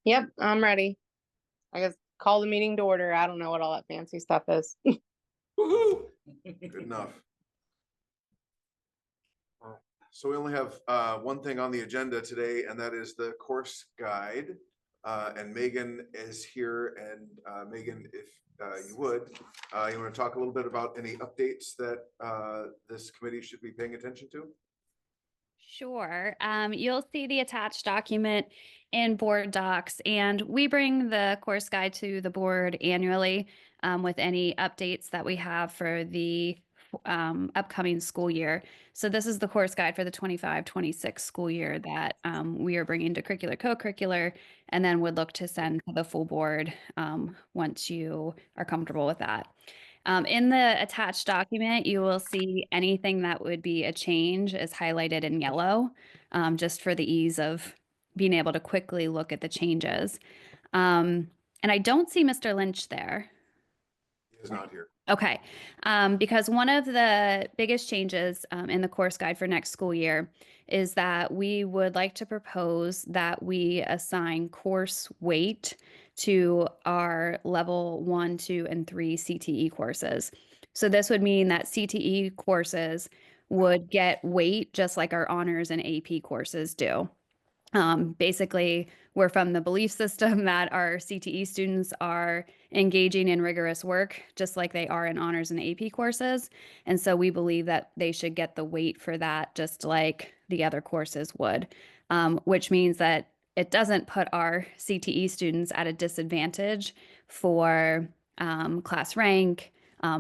Yep, I'm ready. I guess call the meeting to order. I don't know what all that fancy stuff is. Woohoo! Good enough. So we only have one thing on the agenda today, and that is the course guide. And Megan is here. And Megan, if you would, you want to talk a little bit about any updates that this committee should be paying attention to? Sure. You'll see the attached document in board docs, and we bring the course guide to the board annually with any updates that we have for the upcoming school year. So this is the course guide for the 25-26 school year that we are bringing to curricular, co-curricular, and then would look to send to the full board once you are comfortable with that. In the attached document, you will see anything that would be a change is highlighted in yellow, just for the ease of being able to quickly look at the changes. And I don't see Mr. Lynch there. He is not here. Okay, because one of the biggest changes in the course guide for next school year is that we would like to propose that we assign course weight to our level 1, 2, and 3 CTE courses. So this would mean that CTE courses would get weight just like our honors and AP courses do. Basically, we're from the belief system that our CTE students are engaging in rigorous work, just like they are in honors and AP courses. And so we believe that they should get the weight for that, just like the other courses would, which means that it doesn't put our CTE students at a disadvantage for class rank,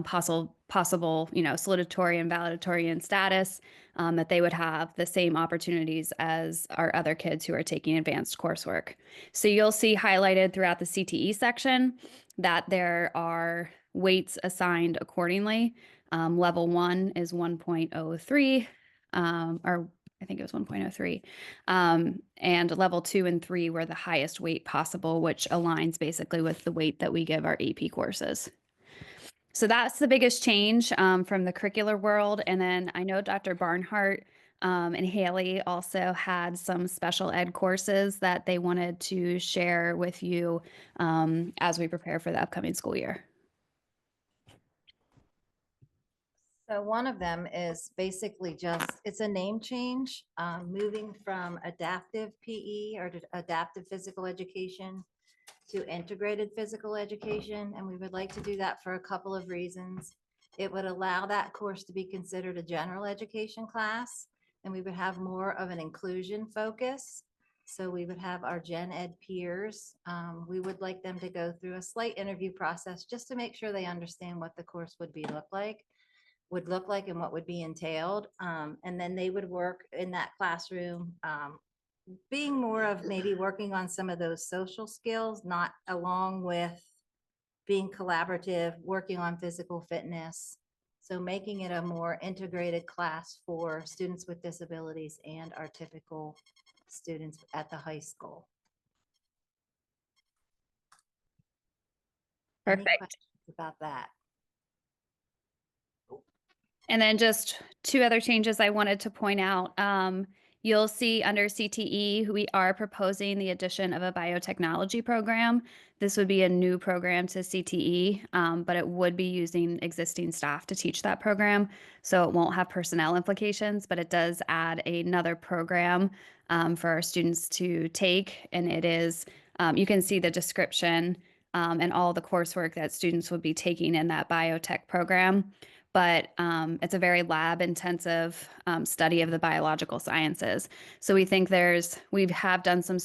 possible, salutatory and valedictorian status, that they would have the same opportunities as our other kids who are taking advanced coursework. So you'll see highlighted throughout the CTE section that there are weights assigned accordingly. Level 1 is 1.03, or I think it was 1.03. And level 2 and 3 were the highest weight possible, which aligns basically with the weight that we give our AP courses. So that's the biggest change from the curricular world. And then I know Dr. Barnhart and Haley also had some special ed courses that they wanted to share with you as we prepare for the upcoming school year. So one of them is basically just, it's a name change, moving from adaptive PE or adaptive physical education to integrated physical education. And we would like to do that for a couple of reasons. It would allow that course to be considered a general education class, and we would have more of an inclusion focus. So we would have our gen ed peers. We would like them to go through a slight interview process just to make sure they understand what the course would look like and what would be entailed. And then they would work in that classroom, being more of maybe working on some of those social skills, not along with being collaborative, working on physical fitness. So making it a more integrated class for students with disabilities and our typical students at the high school. Perfect. Any questions about that? And then just two other changes I wanted to point out. You'll see under CTE, we are proposing the addition of a biotechnology program. This would be a new program to CTE, but it would be using existing staff to teach that program. So it won't have personnel implications, but it does add another program for our students to take. And it is, you can see the description and all the coursework that students would be taking in that biotech program. But it's a very lab intensive study of the biological sciences. So we think we have done some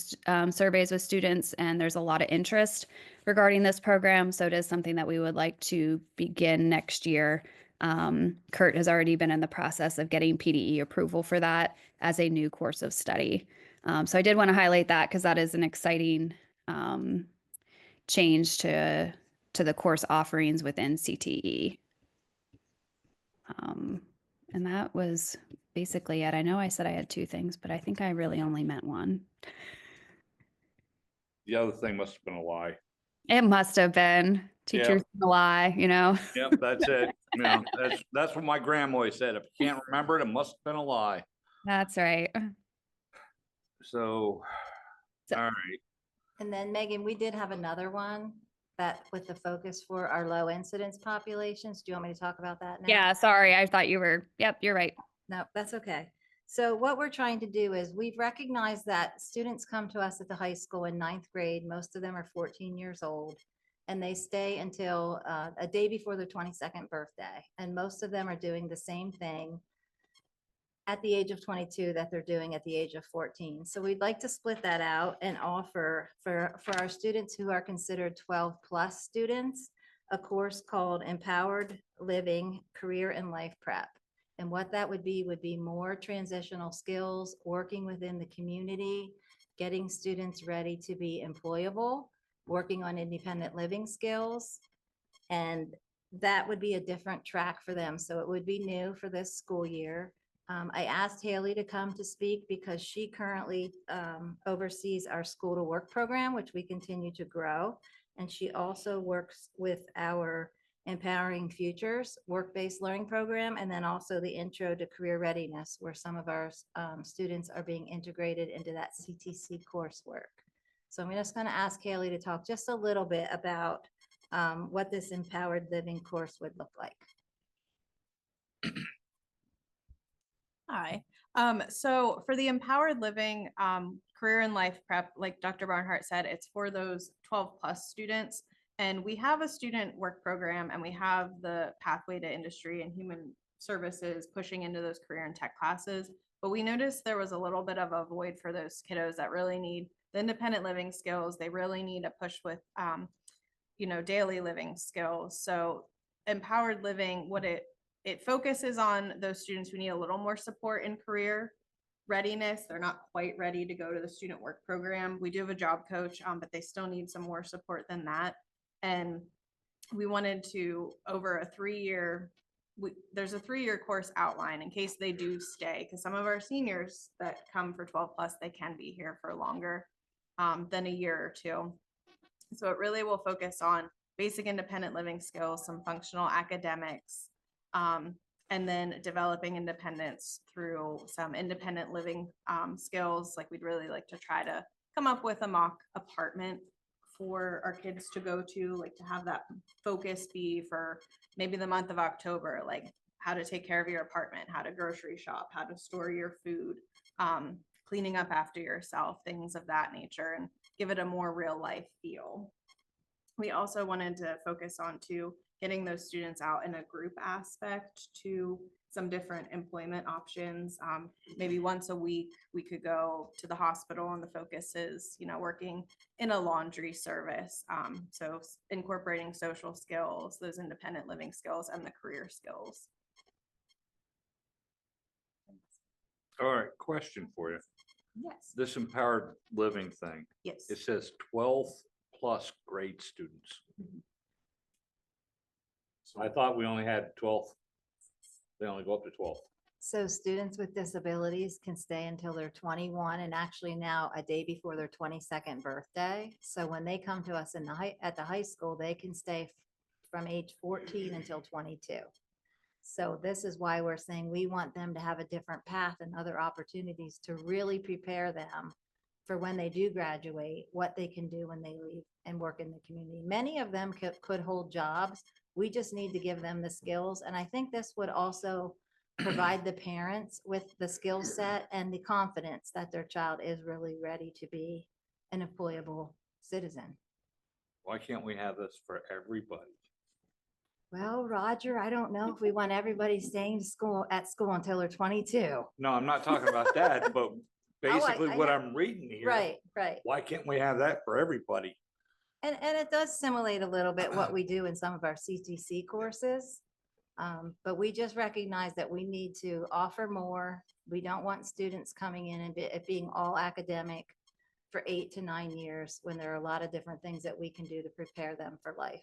surveys with students, and there's a lot of interest regarding this program. So it is something that we would like to begin next year. Kurt has already been in the process of getting PDE approval for that as a new course of study. So I did want to highlight that because that is an exciting change to the course offerings within CTE. And that was basically it. I know I said I had two things, but I think I really only meant one. The other thing must have been a lie. It must have been. Teachers a lie, Yep, that's it. That's what my grandma always said. If you can't remember it, it must have been a lie. That's right. So all right. And then Megan, we did have another one that with the focus for our low incidence populations. Do you want me to talk about that now? Yeah, sorry. I thought you were, yep, you're right. No, that's okay. So what we're trying to do is we've recognized that students come to us at the high school in ninth grade. Most of them are 14 years old. And they stay until a day before their 22nd birthday. And most of them are doing the same thing at the age of 22 that they're doing at the age of 14. So we'd like to split that out and offer for our students who are considered 12 plus students, a course called Empowered Living Career and Life Prep. And what that would be more transitional skills, working within the community, getting students ready to be employable, working on independent living skills. And that would be a different track for them. So it would be new for this school year. I asked Haley to come to speak because she currently oversees our school to work program, which we continue to grow. And she also works with our Empowering Futures work-based learning program, and then also the Intro to Career Readiness, where some of our students are being integrated into that CTC coursework. So I'm just going to ask Haley to talk just a little bit about what this empowered living course would look like. Hi. So for the empowered living career and life prep, like Dr. Barnhart said, it's for those 12 plus students. And we have a student work program, and we have the pathway to industry and human services pushing into those career and tech classes. But we noticed there was a little bit of a void for those kiddos that really need the independent living skills. They really need a push with, daily living skills. So empowered living, what it focuses on those students who need a little more support in career readiness. They're not quite ready to go to the student work program. We do have a job coach, but they still need some more support than that. And we wanted to, over a 3-year, there's a 3-year course outline in case they do stay, because some of our seniors that come for 12 plus, they can be here for longer than a year or two. So it really will focus on basic independent living skills, some functional academics, and then developing independence through some independent living skills. Like we'd really like to try to come up with a mock apartment for our kids to go to, like to have that focus be for maybe the month of October, like how to take care of your apartment, how to grocery shop, how to store your food, cleaning up after yourself, things of that nature, and give it a more real life feel. We also wanted to focus on getting those students out in a group aspect to some different employment options. Maybe once a week we could go to the hospital, and the focus is, working in a laundry service. So incorporating social skills, those independent living skills, and the career skills. All right, question for you. Yes. This empowered living thing, Yes. it says 12 plus grade students. So I thought we only had 12. They only go up to 12. So students with disabilities can stay until they're 21, and actually now a day before their 22nd birthday. So when they come to us at the high school, they can stay from age 14 until 22. So this is why we're saying we want them to have a different path and other opportunities to really prepare them for when they do graduate, what they can do when they leave and work in the community. Many of them could hold jobs. We just need to give them the skills. And I think this would also provide the parents with the skill set and the confidence that their child is really ready to be an employable citizen. Why can't we have this for everybody? Well, Roger, I don't know if we want everybody staying at school until they're 22. No, I'm not talking about that, but basically I what know. I'm reading here. Right. Why can't we have that for everybody? And it does simulate a little bit what we do in some of our CTC courses. But we just recognize that we need to offer more. We don't want students coming in and it being all academic for 8 to 9 years when there are a lot of different things that we can do to prepare them for life.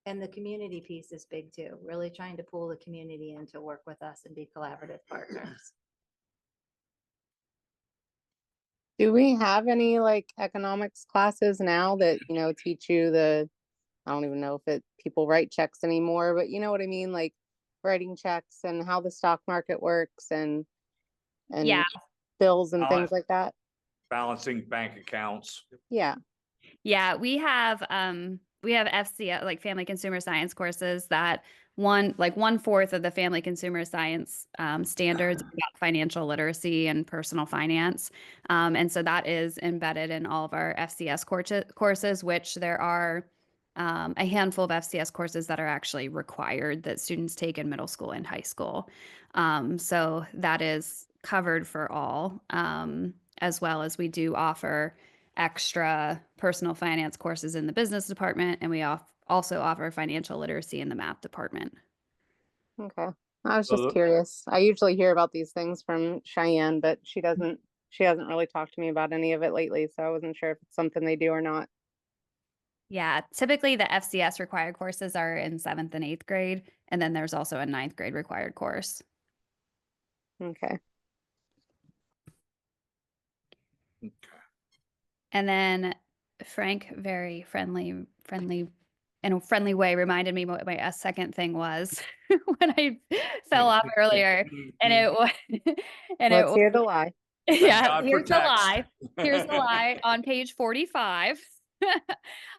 And the community piece is big too, really trying to pull the community in to work with us and be collaborative partners. Do we have any like economics classes now that, teach you I don't even know if people write checks anymore, but you know what I mean? Like writing checks and how the stock market works and Yeah. bills and Oh, things like that. balancing bank accounts. Yeah. Yeah, we have FCS, like family consumer science courses that one fourth of the family consumer science standards are about financial literacy and personal finance. And so that is embedded in all of our FCS courses, which there are a handful of FCS courses that are actually required that students take in middle school and high school. So that is covered for all, as well as we do offer extra personal finance courses in the business department, and we also offer financial literacy in the math department. Okay. I was So just curious. I usually hear about these things from Cheyenne, but she hasn't really talked to me about any of it lately, so I wasn't sure if it's something they do or not. Yeah, typically the FCS required courses are in 7th and 8th grade, and then there's also a 9th grade required course. Okay. And then Frank, very friendly in a friendly way, reminded me what my second thing was when I fell off earlier. And it was, and it Let's was, hear the lie. yeah, God for here's the text. lie. Here's the lie. On page 45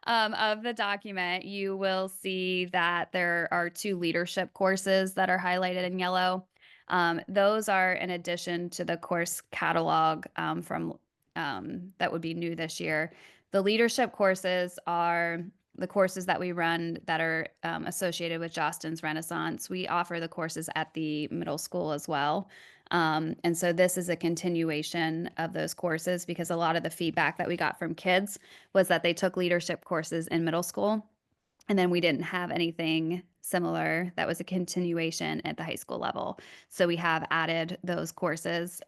of the document, you will see that there are 2 leadership courses that are highlighted in yellow. Those are in addition to the course catalog from that would be new this year. The leadership courses are the courses that we run that are associated with Jostens Renaissance. We offer the courses at the middle school as well. And so this is a continuation of those courses because a lot of the feedback that we got from kids was that they took leadership courses in middle school, and then we didn't have anything similar that was a continuation at the high school level. So we have added those courses,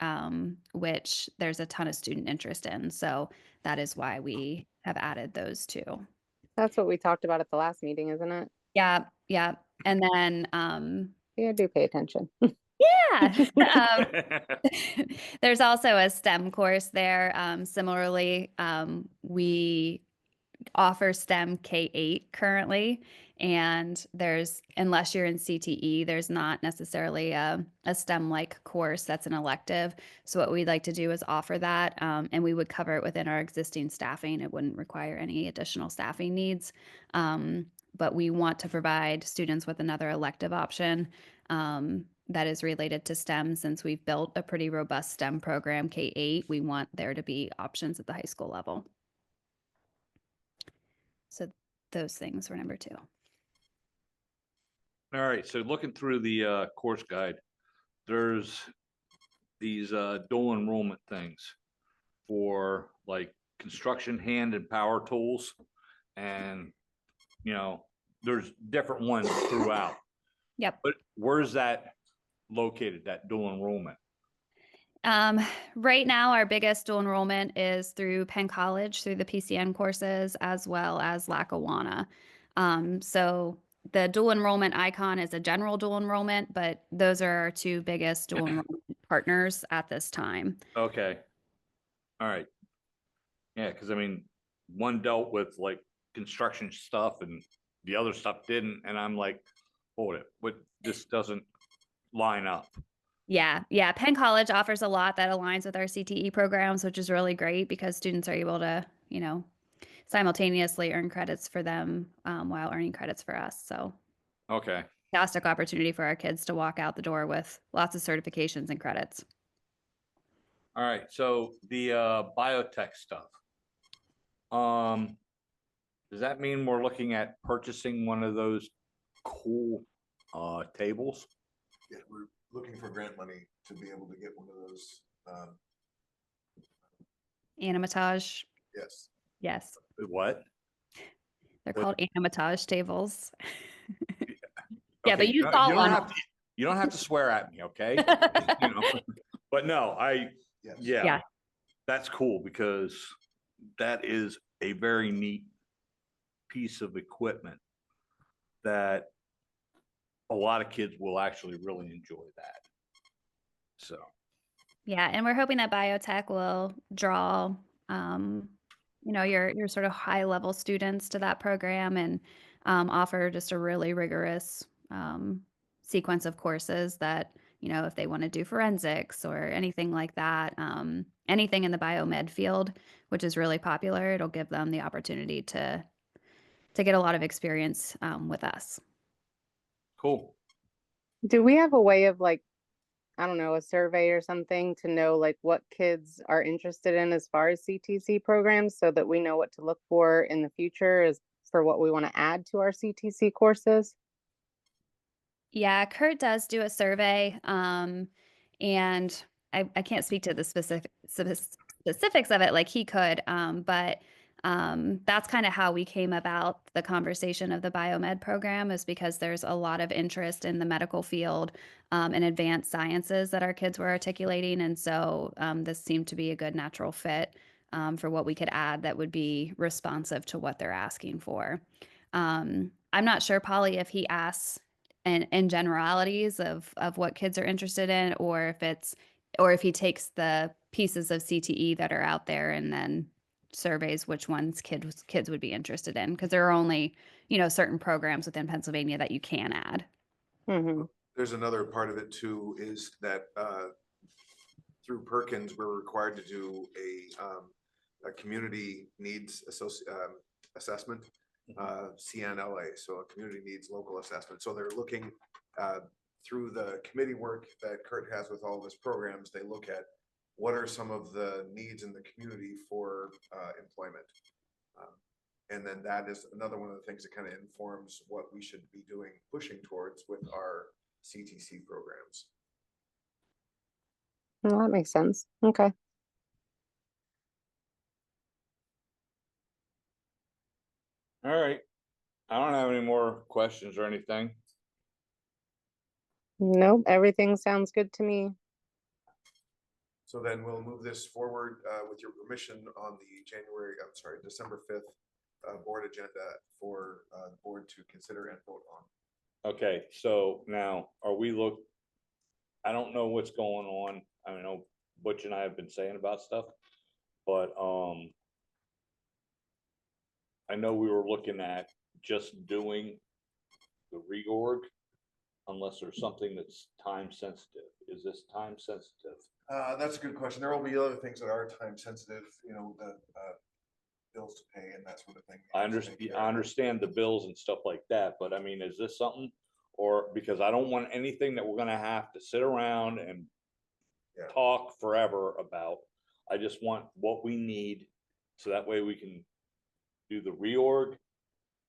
which there's a ton of student interest in. So that is why we have added those 2. That's what we talked about at the last meeting, isn't it? Yeah, yeah. And then Yeah, I do pay attention. yeah. There's also a STEM course there. Similarly, we offer STEM K-8 currently, and unless you're in CTE, there's not necessarily a STEM-like course that's an elective. So what we'd like to do is offer that, and we would cover it within our existing staffing. It wouldn't require any additional staffing needs. But we want to provide students with another elective option that is related to STEM. Since we've built a pretty robust STEM program, K-8, we want there to be options at the high school level. So those things were number 2. All right, so looking through the course guide, there's these dual enrollment things for like construction hand and power tools. And, there's different ones throughout. Yep. But where's that located, that dual enrollment? Right now, our biggest dual enrollment is through Penn College, through the PCN courses, as well as Lackawanna. So the dual enrollment icon is a general dual enrollment, but those are our 2 biggest dual enrollment partners at this time. Okay. All right. Yeah, because I mean, one dealt with like construction stuff and the other stuff didn't. And I'm like, hold it, but this doesn't line up. Yeah. Penn College offers a lot that aligns with our CTE programs, which is really great because students are able to, simultaneously earn credits for them while earning credits for us. So Okay. fantastic opportunity for our kids to walk out the door with lots of certifications and credits. All right. So the biotech stuff. Does that mean we're looking at purchasing one of those cool tables? Yeah, we're looking for grant money to be able to get one of those. Animatage. Yes. Yes. What? They're What? called Animatage tables. Okay, But you saw don't one. have to, you don't have to swear at me, okay? But no, Yes. Yeah. that's cool because that is a very neat piece of equipment that a lot of kids will actually really enjoy that. So, Yeah, and we're hoping that biotech will draw, your sort of high level students to that program and offer just a really rigorous sequence of courses that, if they want to do forensics or anything like that, anything in the biomed field, which is really popular. It'll give them the opportunity to get a lot of experience with us. Cool. Do we have a way of like, I don't know, a survey or something to know like what kids are interested in as far as CTC programs so that we know what to look for in the future as for what we want to add to our CTC courses? Yeah, Kurt does do a survey, and I can't speak to the specifics of it like he could, but that's kind of how we came about the conversation of the biomed program, is because there's a lot of interest in the medical field and advanced sciences that our kids were articulating, and so this seemed to be a good natural fit for what we could add that would be responsive to what they're asking for. I'm not sure, Polly, if he asks in generalities of what kids are interested in, or if he takes the pieces of CTE that are out there and then surveys which ones kids would be interested in, because there are only, certain programs within Pennsylvania that you can add. Hmm. There's another part of it too, is that through Perkins, we're required to do a community needs assessment, CNLA, so a community needs local assessment. So they're looking through the committee work that Kurt has with all of his programs. They look at what are some of the needs in the community for employment. And then that is another one of the things that kind of informs what we should be doing, pushing towards with our CTC programs. Well, that makes sense. Okay. All right. I don't have any more questions or anything. Nope, everything sounds good to me. So then we'll move this forward with your permission on the December 5th board agenda for the board to consider and vote on. Okay, so now I don't know what's going on. I know Butch and I have been saying about stuff, but I know we were looking at just doing the reorg unless there's something that's time sensitive. Is this time sensitive? That's a good question. There will be other things that are time sensitive, the bills to pay and that sort of thing. I understand the bills and stuff like that, but I mean, is this something? Or because I don't want anything that we're gonna have to sit around and talk forever about. I just want what we need, so that way we can do the reorg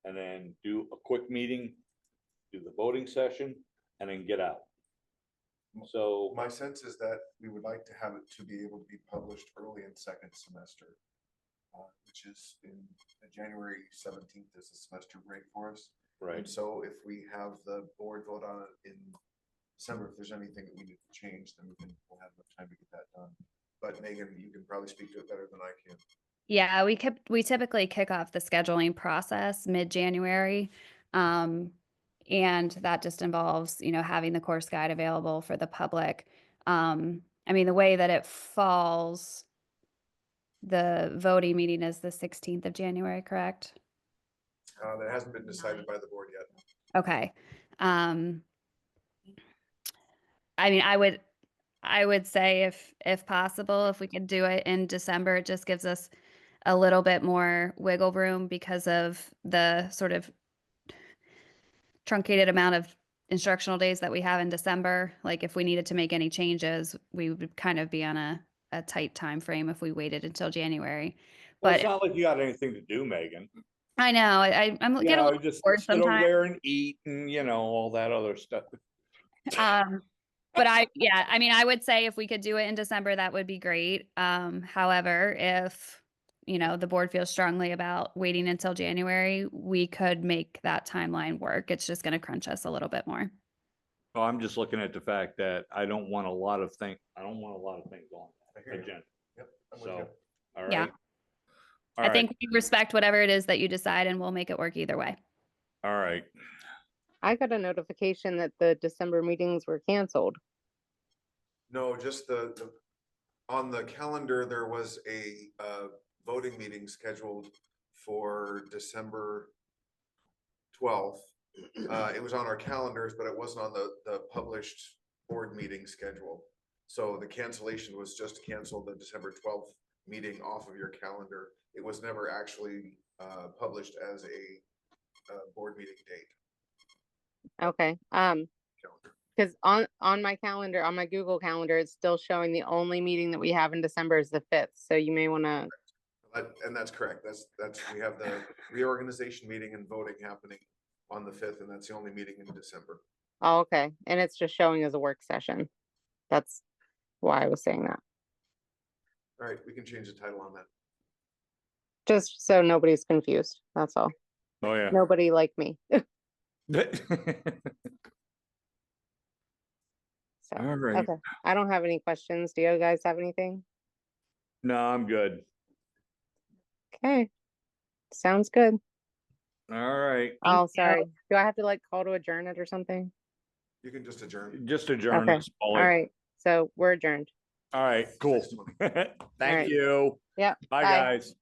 and then do a quick meeting, do the voting session, and then get out. So My sense is that we would like to have it to be able to be published early in second semester, which is in January 17th is the semester break for us. right. And so if we have the board vote on it in December, if there's anything that we need to change, then we'll have enough time to get that done. But Megan, you can probably speak to it better than I can. Yeah, we typically kick off the scheduling process mid-January. And that just involves, having the course guide available for the public. I mean, the way that it falls, the voting meeting is the 16th of January, correct? That hasn't been decided by the board yet. Okay. I mean, I would say if possible, if we could do it in December, it just gives us a little bit more wiggle room because of the sort of truncated amount of instructional days that we have in December. Like if we needed to make any changes, we would kind of be on a tight time frame if we waited until January. Well, But it's not like you got anything to do, Megan. I know I'm You getting a know, little just bored sit over sometimes. there and eat and all that other stuff. But I mean, I would say if we could do it in December, that would be great. However, if the board feels strongly about waiting until January, we could make that timeline work. It's just going to crunch us a little bit more. So I'm just looking at the fact that I don't want a lot of things on I that hear you. agenda. Yep, I'm with So, you. all right. Yeah. All I right. think we respect whatever it is that you decide, and we'll make it work either way. All right. I got a notification that the December meetings were canceled. No, just on the calendar, there was a voting meeting scheduled for December 12th. It was on our calendars, but it wasn't on the published board meeting schedule. So the cancellation was just to cancel the December 12th meeting off of your calendar. It was never actually published as a board meeting date Okay. calendar. Because on my calendar, on my Google calendar, it's still showing the only meeting that we have in December is the 5th. So you may want to. And that's correct. We have the reorganization meeting and voting happening on the 5th, and that's the only meeting in December. Oh, okay. And it's just showing as a work session. That's why I was saying that. All right, we can change the title on that. Just so nobody's confused. That's all. Oh, yeah. Nobody like me. So, All right. okay. I don't have any questions. Do you guys have anything? No, I'm good. Okay. Sounds good. All right. Oh, sorry. Do I have to like call to adjourn it or something? You can just adjourn. Just adjourn Okay. this, All Polly. right. So we're adjourned. All right, cool. All Thank right. you. Yep. Bye, Bye. guys.